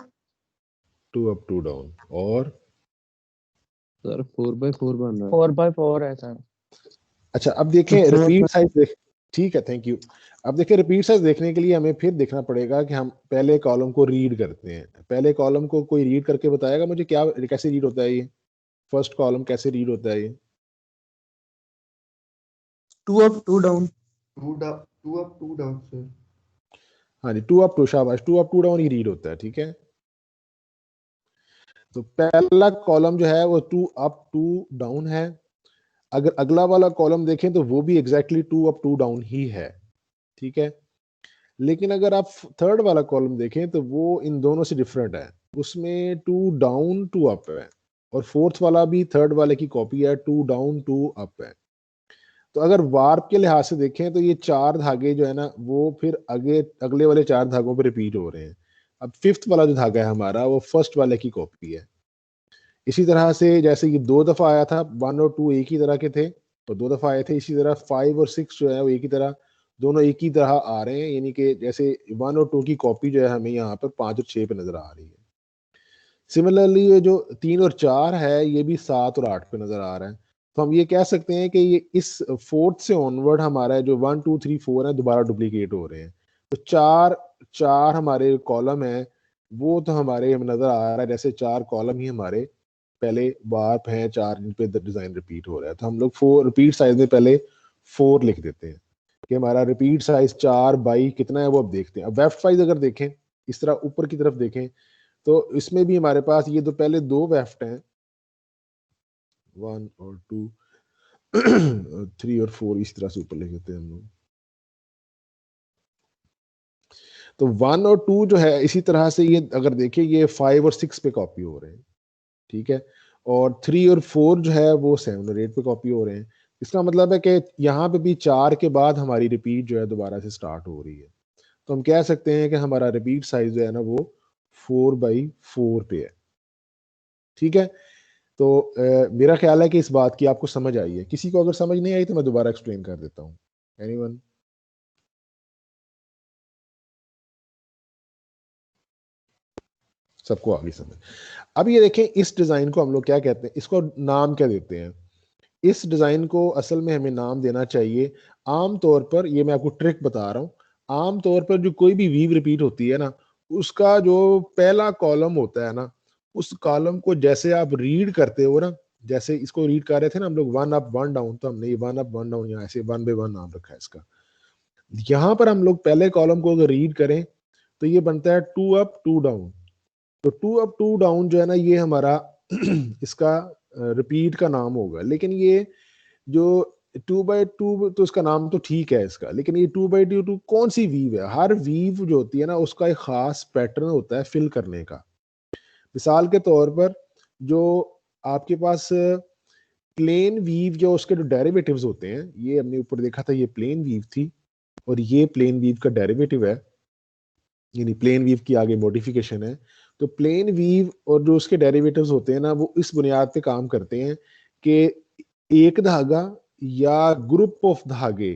2 up 2 down. और सर 4x4 बन रहा है। 4x4 है सर। अच्छा अब देखें रिपीट साइज देख, ठीक है, थैंक यू। अब देखिए रिपीट साइज देखने के लिए हमें फिर देखना पड़ेगा कि हम पहले कॉलम को रीड करते हैं। पहले कॉलम को कोई रीड करके बताएगा मुझे क्या, कैसे रीड होता है ये फर्स्ट कॉलम, कैसे रीड होता है ये? 2 up 2 down। 2 up 2 down sir. हाँ जी, 2 अप 2, शाबाश, 2 अप 2 डाउन ही रीड होता है। ठीक है। तो पहला कॉलम जो है वो 2 अप 2 डाउन है। अगर अगला वाला कॉलम देखें तो वो भी एग्जैक्टली 2 अप 2 डाउन ही है। ठीक है। लेकिन अगर आप थर्ड वाला कॉलम देखें तो वो इन दोनों से डिफरेंट है। उसमें 2 डाउन 2 अप है, और फोर्थ वाला भी थर्ड वाले की कॉपी है, 2 डाउन 2 अप है। तो अगर वार्प के लिहाज से देखें तो ये 4 धागे जो है ना, वो फिर आगे अगले वाले 4 धागों पे रिपीट हो रहे हैं। अब फिफ्थ वाला जो धागा है हमारा, वो फर्स्ट वाले की कॉपी है। इसी तरह से जैसे ये 2 दफा आया था, 1 और 2 एक ही तरह के थे तो 2 दफा आए थे, इसी तरह 5 और 6 जो है वो एक ही तरह, दोनों एक ही तरह आ रहे हैं। यानी कि जैसे 1 और 2 की कॉपी जो है हमें यहाँ पर 5 और 6 पे नजर आ रही है। सिमिलरली ये जो 3 और 4 है ये भी 7 और 8 पे नजर आ रहा है। तो हम ये कह सकते हैं कि ये इस फोर्थ से ऑनवर्ड हमारा जो 1 2 3 4 है दोबारा डुप्लीकेट हो रहे हैं। तो चार चार हमारे कॉलम है, वो तो हमारे नजर आ रहा है जैसे चार कॉलम ही हमारे पहले वार्प हैं, चार जिन पे डिजाइन रिपीट हो रहा है। तो हम लोग 4 रिपीट साइज में पहले 4 लिख देते हैं कि हमारा रिपीट साइज 4 बाई कितना है, वो अब देखते हैं। अब वेफ्ट वाइज अगर देखें, इस तरह ऊपर की तरफ देखें, तो इसमें भी हमारे पास ये तो पहले 2 वेफ्ट हैं, 1 और 2 3 और 4 इस तरह से ऊपर लिख देते हैं हम लोग। तो 1 और 2 जो है इसी तरह से ये अगर देखें ये 5 और 6 पे कॉपी हो रहे हैं, ठीक है। और 3 और 4 जो है वो 7 और 8 पे कॉपी हो रहे हैं। इसका मतलब है कि यहाँ पे भी 4 के बाद हमारी रिपीट जो है दोबारा से स्टार्ट हो रही है। तो हम कह सकते हैं कि हमारा रिपीट साइज जो है ना वो 4/4 पे है, ठीक है। तो मेरा ख्याल है कि इस बात की आपको समझ आई है। किसी को अगर समझ नहीं आई तो मैं दोबारा एक्सप्लेन कर देता हूँ। एनीवन? सबको आगे समझ? अब ये देखें, इस डिजाइन को हम लोग क्या कहते हैं, इसको नाम क्या देते हैं? इस डिजाइन को असल में हमें नाम देना चाहिए, आम तौर पर ये मैं आपको ट्रिक बता रहा हूँ, आम तौर पर जो कोई भी वीव रिपीट होती है ना, उसका जो पहला कॉलम होता है ना, उस कॉलम को जैसे आप रीड करते हो ना, जैसे इसको रीड कर रहे थे ना हम लोग 1 अप 1 डाउन, तो हमने ये 1 अप 1 डाउन यहाँ ऐसे 1/1 नाम रखा है इसका। यहाँ पर हम लोग पहले कॉलम को अगर रीड करें तो ये बनता है 2 अप 2 डाउन। तो 2 अप 2 डाउन जो है ना, ये हमारा इसका रिपीट का नाम होगा। लेकिन ये जो 2/2, तो इसका नाम तो ठीक है इसका, लेकिन ये 2/2 कौन सी वीव है? हर वीव जो होती है ना, उसका एक खास पैटर्न होता है फिल करने का। मिसाल के तौर पर जो आपके पास प्लेन वीव या उसके जो डेरिवेटिव्स होते हैं, ये हमने ऊपर देखा था, ये प्लेन वीव थी और ये प्लेन वीव का डेरिवेटिव है, यानी प्लेन वीव की आगे मॉडिफिकेशन है। तो प्लेन वीव और जो उसके डेरिवेटिव्स होते हैं ना, वो इस बुनियाद पे काम करते हैं कि एक धागा या ग्रुप ऑफ धागे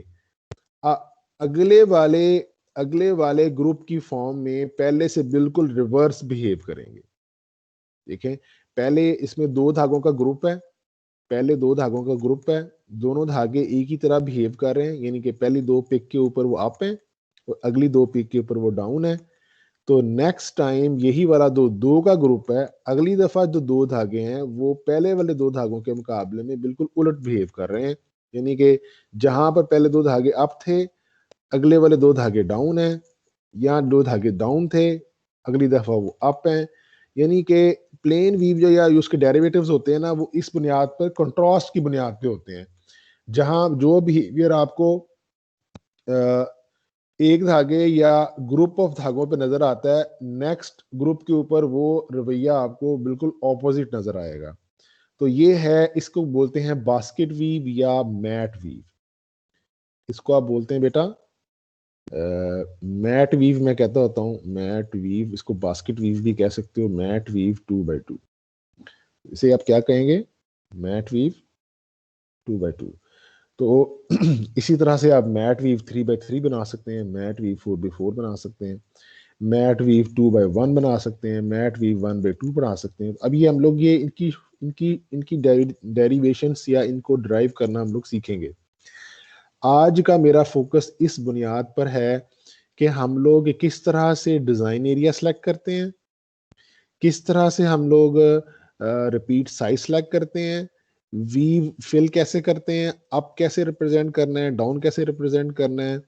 अ- अगले वाले अगले वाले ग्रुप की फॉर्म में पहले से बिल्कुल रिवर्स बिहेव करेंगे। देखें, पहले इसमें 2 धागों का ग्रुप है, पहले 2 धागों का ग्रुप है, दोनों धागे एक ही तरह बिहेव कर रहे हैं, यानी कि पहली 2 पिक के ऊपर वो अप है और अगली 2 पिक के ऊपर वो डाउन है। तो नेक्स्ट टाइम यही वाला दो का ग्रुप है, अगली दफा जो 2 धागे हैं वो पहले वाले 2 धागों के मुकाबले में बिल्कुल उलट बिहेव कर रहे हैं, यानी कि जहां पर पहले 2 धागे अप थे, अगले वाले 2 धागे डाउन है, या 2 धागे डाउन थे, अगली दफा वो अप है। यानी कि प्लेन वीव जो या उसके डेरिवेटिव्स होते हैं ना, वो इस बुनियाद पर कंट्रास्ट की बुनियाद पे होते हैं। जहां जो बिहेवियर आपको एक धागे या ग्रुप ऑफ धागों पे नजर आता है, नेक्स्ट ग्रुप के ऊपर वो रवैया आपको बिल्कुल ऑपोजिट नजर आएगा। तो ये है, इसको बोलते हैं बास्केट वीव या मैट वीव। इसको आप बोलते हैं बेटा मैट वीव, मैं कहता होता हूँ मैट वीव, इसको बास्केट वीव भी कह सकते हो, मैट वीव 2/2। इसे आप क्या कहेंगे? Matt weave 2/2। तो इसी तरह से आप मैट वीव 3/3 बना सकते हैं, मैट वीव 4/4 बना सकते हैं, मैट वीव 2/1 बना सकते हैं, मैट वीव 1/2 बना सकते हैं। अभी हम लोग ये इनकी इनकी इनकी डेरिवेशंस या इनको ड्राइव करना हम लोग सीखेंगे। आज का मेरा फोकस इस बुनियाद पर है कि हम लोग किस तरह से डिजाइन एरिया सेलेक्ट करते हैं, किस तरह से हम लोग रिपीट साइज सेलेक्ट करते हैं, वीव फिल कैसे करते हैं, अप कैसे रिप्रेजेंट करना है, डाउन कैसे रिप्रेजेंट करना है,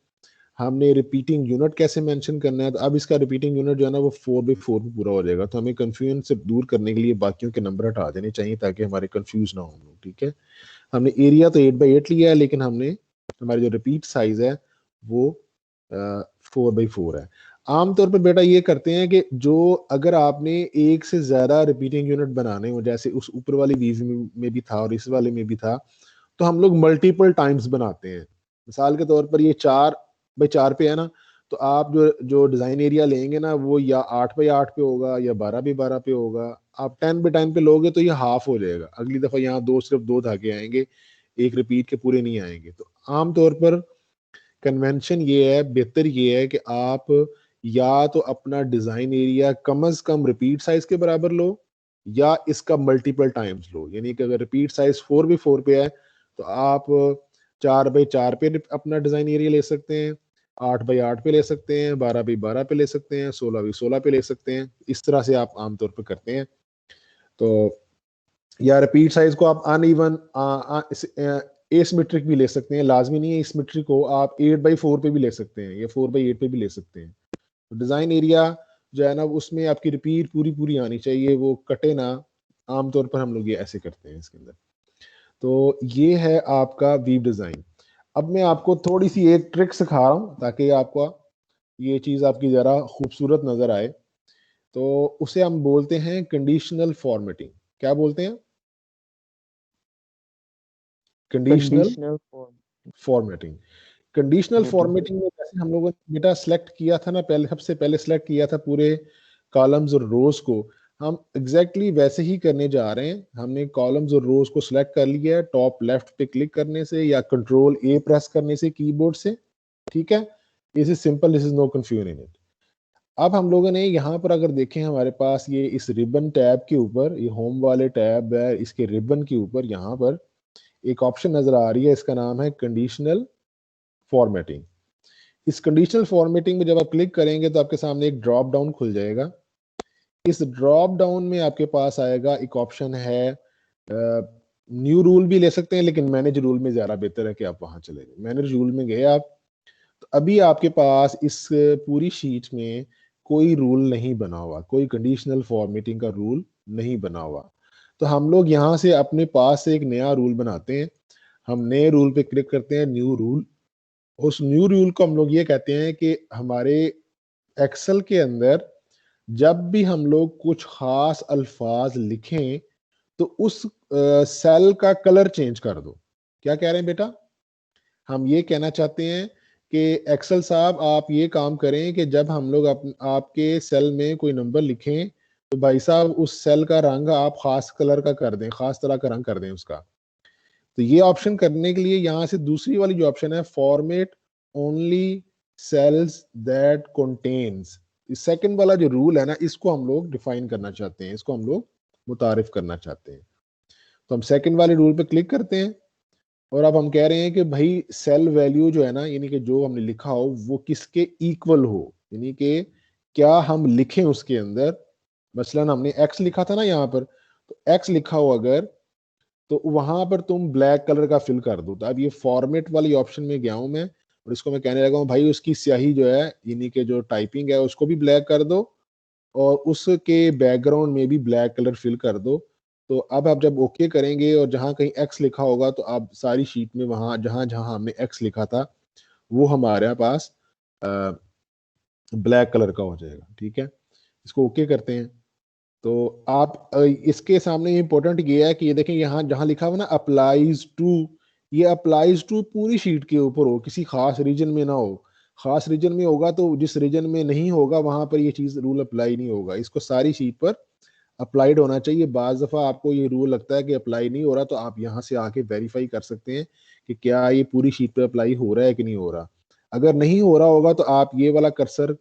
हमने रिपीटिंग यूनिट कैसे मेंशन करना है। तो अब इसका रिपीटिंग यूनिट जो है ना वो 4/4 में पूरा हो जाएगा। तो हमें कंफ्यूजन से दूर करने के लिए बाकियों के नंबर हटा देने चाहिए ताकि हमारे कंफ्यूज ना हो हम लोग, ठीक है। हमने एरिया तो 8/8 लिया है, लेकिन हमने हमारी जो रिपीट साइज है वो 4/4 है। आमतौर पर बेटा ये करते हैं कि जो अगर आपने एक से ज्यादा रिपीटिंग यूनिट बनाने हो, जैसे उस ऊपर वाली वीव में भी था और इस वाले में भी था, तो हम लोग मल्टीपल टाइम्स बनाते हैं। मिसाल के तौर पर ये 4/4 पे है ना, तो आप जो जो डिजाइन एरिया लेंगे ना, वो या 8/8 पे होगा या 12/12 पे होगा। आप 10/10 पे लोगे तो ये हाफ हो जाएगा, अगली दफा यहाँ सिर्फ 2 धागे आएंगे, एक रिपीट के पूरे नहीं आएंगे। तो आमतौर पर कन्वेंशन ये है, बेहतर ये है कि आप या तो अपना डिजाइन एरिया कम अज कम रिपीट साइज के बराबर लो, या इसका मल्टीपल टाइम्स लो। यानी कि अगर रिपीट साइज 4/4 पे है तो आप 4/4 पे अपना डिजाइन एरिया ले सकते हैं। 8x8 पे ले सकते हैं, 12x12 पे ले सकते हैं, 16x16 पे ले सकते हैं। इस तरह से आप आमतौर पर करते हैं। तो या रिपीट साइज को आप अनइवन एसिमेट्रिक भी ले सकते हैं, लाजमी नहीं है एसिमेट्रिक को, आप 8x4 पे भी ले सकते हैं या 4x8 पे भी ले सकते हैं। तो डिज़ाइन एरिया जो है ना उसमें आपकी रिपीट पूरी पूरी आनी चाहिए, वो कटे ना। आमतौर पर हम लोग ये ऐसे करते हैं इसके अंदर। तो ये है आपका वीव डिज़ाइन। अब मैं आपको थोड़ी सी एक ट्रिक सिखा रहा हूँ ताकि आपका ये चीज़ आपकी ज़रा खूबसूरत नज़र आए। तो उसे हम बोलते हैं कंडीशनल फॉर्मेटिंग। क्या बोलते हैं? Conditional conditional form formatting. Conditional meeting. Formatting में जैसे हम लोगों ने बेटा सेलेक्ट किया था ना, पहले सबसे पहले सेलेक्ट किया था पूरे कॉलम्स और रोज को, हम एग्जैक्टली वैसे ही करने जा रहे हैं। हमने कॉलम्स और रोज को सिलेक्ट कर लिया है टॉप लेफ्ट पे क्लिक करने से या कंट्रोल ए प्रेस करने से कीबोर्ड से। ठीक है, this is simple, this is no confusion in it. अब हम लोगों ने यहाँ पर अगर देखें, हमारे पास ये इस रिबन टैब के ऊपर, ये होम वाले टैब है, इसके रिबन के ऊपर यहाँ पर एक ऑप्शन नजर आ रही है, इसका नाम है कंडीशनल फॉर्मेटिंग। इस कंडीशनल फॉर्मेटिंग में जब आप क्लिक करेंगे तो आपके सामने एक ड्रॉप डाउन खुल जाएगा। इस ड्रॉप डाउन में आपके पास आएगा एक ऑप्शन है, न्यू रूल भी ले सकते हैं लेकिन मैनेज रूल में ज्यादा बेहतर है कि आप वहां चले जाए। मैनेज रूल में गए आप, तो अभी आपके पास इस पूरी शीट में कोई रूल नहीं बना हुआ, कोई कंडीशनल फॉर्मेटिंग का रूल नहीं बना हुआ। तो हम लोग यहाँ से अपने पास से एक नया रूल बनाते हैं। हम नए रूल पे क्लिक करते हैं, न्यू रूल। उस न्यू रूल को हम लोग ये कहते हैं कि हमारे एक्सेल के अंदर जब भी हम लोग कुछ खास अल्फाज लिखें तो उस सेल का कलर चेंज कर दो। क्या कह रहे हैं बेटा? हम ये कहना चाहते हैं कि एक्सेल साहब आप ये काम करें कि जब हम लोग आपके सेल में कोई नंबर लिखें तो भाई साहब उस सेल का रंग आप खास कलर का कर दें, खास तरह का रंग कर दें उसका। तो ये ऑप्शन करने के लिए यहाँ से दूसरी वाली जो ऑप्शन है, format only cells that contains, इस सेकंड वाला जो रूल है ना, इसको हम लोग डिफाइन करना चाहते हैं, इसको हम लोग मुतारिफ करना चाहते हैं। तो हम सेकंड वाले रूल पे क्लिक करते हैं और अब हम कह रहे हैं कि भाई सेल वैल्यू जो है ना, यानी कि जो हमने लिखा हो वो किसके इक्वल हो, यानी कि क्या हम लिखें उसके अंदर। मसलन हमने एक्स लिखा था ना यहाँ पर, तो एक्स लिखा हो अगर, तो वहां पर तुम ब्लैक कलर का फिल कर दो। तो अब ये फॉर्मेट वाली ऑप्शन में गया हूं मैं और इसको मैं कहने लगा हूं भाई उसकी स्याही जो है, यानी कि जो टाइपिंग है उसको भी ब्लैक कर दो और उसके बैकग्राउंड में भी ब्लैक कलर फिल कर दो। तो अब आप जब ओके करेंगे और जहां कहीं एक्स लिखा होगा तो आप सारी शीट में वहां जहां जहां हमने एक्स लिखा था वो हमारे पास ब्लैक कलर का हो जाएगा। ठीक है, इसको ओके करते हैं। तो आप इसके सामने इंपॉर्टेंट ये है कि ये देखें यहाँ जहां लिखा हुआ ना अप्लाइज टू, ये अप्लाइज टू पूरी शीट के ऊपर हो, किसी खास रीजन में ना हो। खास रीजन में होगा तो जिस रीजन में नहीं होगा वहां पर ये चीज रूल अप्लाई नहीं होगा, इसको सारी शीट पर अप्लाइड होना चाहिए। बाज दफा आपको ये रूल लगता है कि अप्लाई नहीं हो रहा, तो आप यहाँ से आके वेरीफाई कर सकते हैं कि क्या ये पूरी शीट पर अप्लाई हो रहा है कि नहीं हो रहा। अगर नहीं हो रहा होगा तो आप ये वाला कर्सर,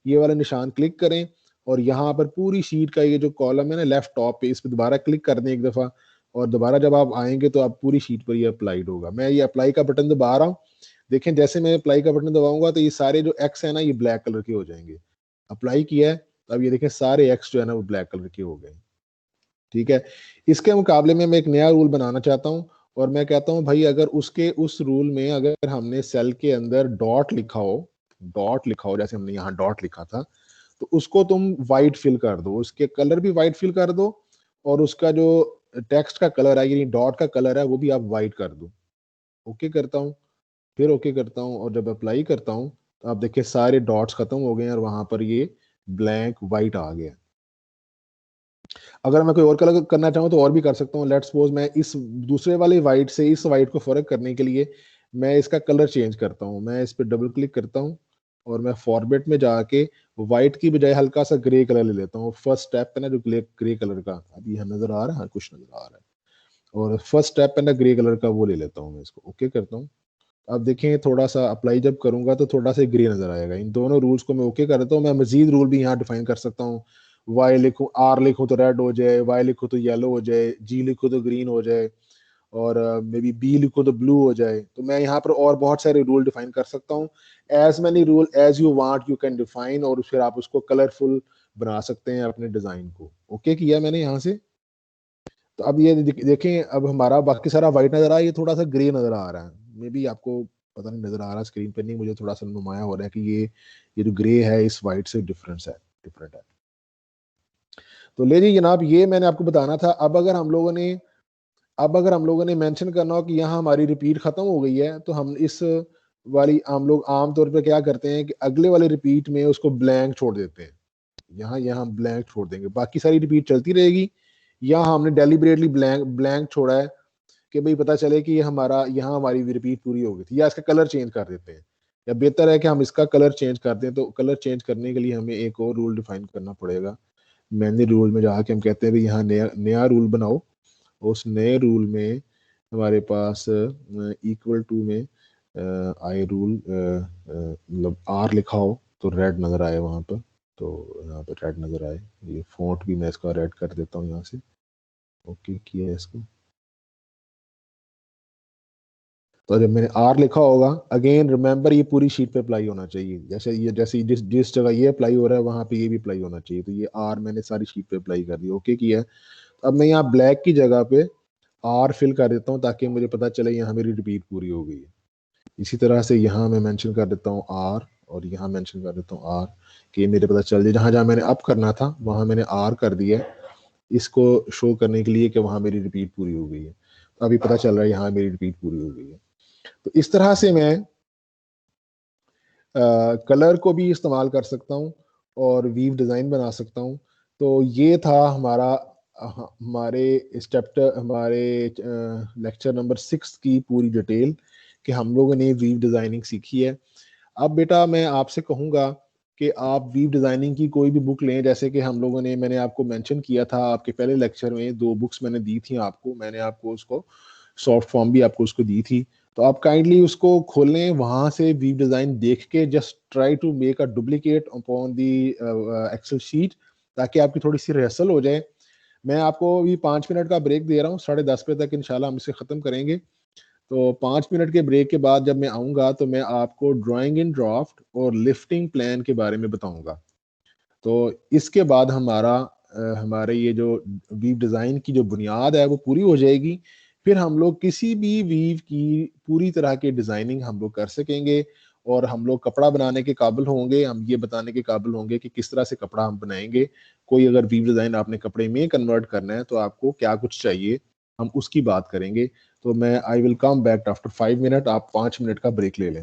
ये वाला निशान क्लिक करें और यहाँ पर पूरी शीट का ये जो कॉलम है ना लेफ्ट टॉप पे, इस पर दोबारा क्लिक कर दें एक दफा, और दोबारा जब आप आएंगे तो आप पूरी शीट पर ये अप्लाइड होगा। मैं ये अप्लाई का बटन दबा रहा हूँ, देखें जैसे मैं अप्लाई का बटन दबाऊंगा तो ये सारे जो एक्स है ना ये ब्लैक कलर के हो जाएंगे। अप्लाई किया है तो अब ये देखें सारे एक्स जो है ना वो ब्लैक कलर के हो गए। ठीक है, इसके मुकाबले में मैं एक नया रूल बनाना चाहता हूँ और मैं कहता हूँ भाई अगर उसके उस रूल में अगर हमने सेल के अंदर डॉट लिखा हो, डॉट लिखा हो जैसे हमने यहाँ डॉट लिखा था, तो उसको तुम वाइट फिल कर दो, उसके कलर भी वाइट फिल कर दो और उसका जो टेक्स्ट का कलर है यानी डॉट का कलर है वो भी आप वाइट कर दो। ओके करता हूँ, फिर ओके करता हूँ और जब अप्लाई करता हूँ तो आप देखिए सारे डॉट्स खत्म हो गए हैं और वहां पर ये ब्लैंक वाइट आ गया। अगर मैं कोई और कलर करना चाहूँ तो और भी कर सकता हूँ। लेट्स सपोज मैं इस दूसरे वाले वाइट से इस वाइट को फर्क करने के लिए मैं इसका कलर चेंज करता हूँ। मैं इस पर डबल क्लिक करता हूँ और मैं फॉर्मेट में जाके व्हाइट की बजाय हल्का सा ग्रे कलर ले लेता हूँ। फर्स्ट स्टेप पे ना जो ग्रे कलर का अभी यहाँ नजर आ रहा है, कुछ नजर आ रहा है, और फर्स्ट स्टेप पे ना ग्रे कलर का वो ले लेता हूँ मैं, इसको ओके करता हूँ। अब देखें थोड़ा सा अप्लाई जब करूंगा तो थोड़ा सा ग्रे नजर आएगा। इन दोनों रूल्स को मैं ओके कर देता हूँ। मैं मजीद रूल भी यहाँ डिफाइन कर सकता हूँ। वाई लिखूँ, आर लिखूँ तो रेड हो जाए, वाई लिखूँ तो येलो हो जाए, जी लिखूँ तो ग्रीन हो जाए, और मे बी बी लिखूं तो ब्लू हो जाए। तो मैं यहाँ पर और बहुत सारे रूल डिफाइन कर सकता हूँ। As many rule as you want you can define, और फिर आप उसको कलरफुल बना सकते हैं अपने डिजाइन को। ओके किया मैंने यहाँ से। तो अब ये देखें, अब हमारा बाकी सारा व्हाइट नजर आ रहा है, ये थोड़ा सा ग्रे नजर आ रहा है। मे बी आपको पता नहीं नजर आ रहा स्क्रीन पे, नहीं मुझे थोड़ा सा नुमाया हो रहा है कि ये जो ग्रे है इस व्हाइट से डिफरेंट है। तो ले जी जनाब, ये मैंने आपको बताना था। अब अगर हम लोगों ने मेंशन करना हो कि यहाँ हमारी रिपीट खत्म हो गई है, तो हम इस वाली हम लोग आमतौर पर क्या करते हैं कि अगले वाले रिपीट में उसको ब्लैंक छोड़ देते हैं। यहाँ ब्लैंक छोड़ देंगे, बाकी सारी रिपीट चलती रहेगी। यहाँ हमने डेलिबरेटली ब्लैंक छोड़ा है कि भाई पता चले कि यहाँ हमारी रिपीट पूरी हो गई थी, या इसका कलर चेंज कर देते हैं, या बेहतर है कि हम इसका कलर चेंज कर दें। तो कलर चेंज करने के लिए हमें एक और रूल डिफाइन करना पड़ेगा। मैंने रूल में जाके हम कहते हैं भाई यहाँ नया रूल बनाओ। उस नए रूल में हमारे पास इक्वल टू में आई रूल मतलब आर लिखा हो तो रेड नजर आए वहां पर। तो यहाँ पे रेड नजर आए। ये फॉन्ट भी मैं इसका रेड कर देता हूँ यहाँ से। ओके किया इसको। तो जब मैंने आर लिखा होगा, अगेन रिमेंबर ये पूरी शीट पे अप्लाई होना चाहिए। जैसे जिस जगह ये अप्लाई हो रहा है वहां पे ये भी अप्लाई होना चाहिए। तो ये आर मैंने सारी शीट पे अप्लाई कर दिया। ओके किया। अब मैं यहाँ ब्लैक की जगह पे आर फिल कर देता हूँ ताकि मुझे पता चले यहाँ मेरी रिपीट पूरी हो गई है। इसी तरह से यहाँ मैं मेंशन कर देता हूँ आर, और यहाँ मेंशन कर देता हूँ आर, कि मेरे पता चल जाए जहाँ जहाँ मैंने अप करना था वहां मैंने आर कर दिया, इसको शो करने के लिए कि वहां मेरी रिपीट पूरी हो गई है। तो अभी पता चल रहा है यहाँ मेरी रिपीट पूरी हो गई है। तो इस तरह से मैं कलर को भी इस्तेमाल कर सकता हूँ और वीव डिज़ाइन बना सकता हूँ। तो ये था हमारे लेक्चर नंबर 6 की पूरी डिटेल कि हम लोगों ने वीव डिज़ाइनिंग सीखी है। अब बेटा मैं आपसे कहूँगा कि आप वीव डिज़ाइनिंग की कोई भी बुक लें, जैसे कि मैंने आपको मेंशन किया था आपके पहले लेक्चर में, 2 बुक्स मैंने दी थी आपको। मैंने आपको उसको सॉफ्ट फॉर्म भी आपको उसको दी थी। तो आप काइंडली उसको खोलें, वहां से वीव डिज़ाइन देख के just try to make a duplicate upon the Excel sheet, ताकि आपकी थोड़ी सी रिहर्सल हो जाए। मैं आपको अभी 5 मिनट का ब्रेक दे रहा हूँ, 10:30 बजे तक इंशाल्लाह हम इसे ख़त्म करेंगे। तो 5 मिनट के ब्रेक के बाद जब मैं आऊँगा तो मैं आपको ड्राइंग इन ड्राफ्ट और लिफ्टिंग प्लान के बारे में बताऊँगा। तो इसके बाद हमारे ये जो वीव डिज़ाइन की जो बुनियाद है वो पूरी हो जाएगी। फिर हम लोग किसी भी वीव की पूरी तरह की डिज़ाइनिंग हम लोग कर सकेंगे, और हम लोग कपड़ा बनाने के काबिल होंगे। हम ये बताने के काबिल होंगे कि किस तरह से कपड़ा हम बनाएंगे। कोई अगर वीव डिज़ाइन आपने कपड़े में कन्वर्ट करना है तो आपको क्या कुछ चाहिए, हम उसकी बात करेंगे। तो मैं I will come back after 5 minute. आप 5 मिनट का ब्रेक ले लें।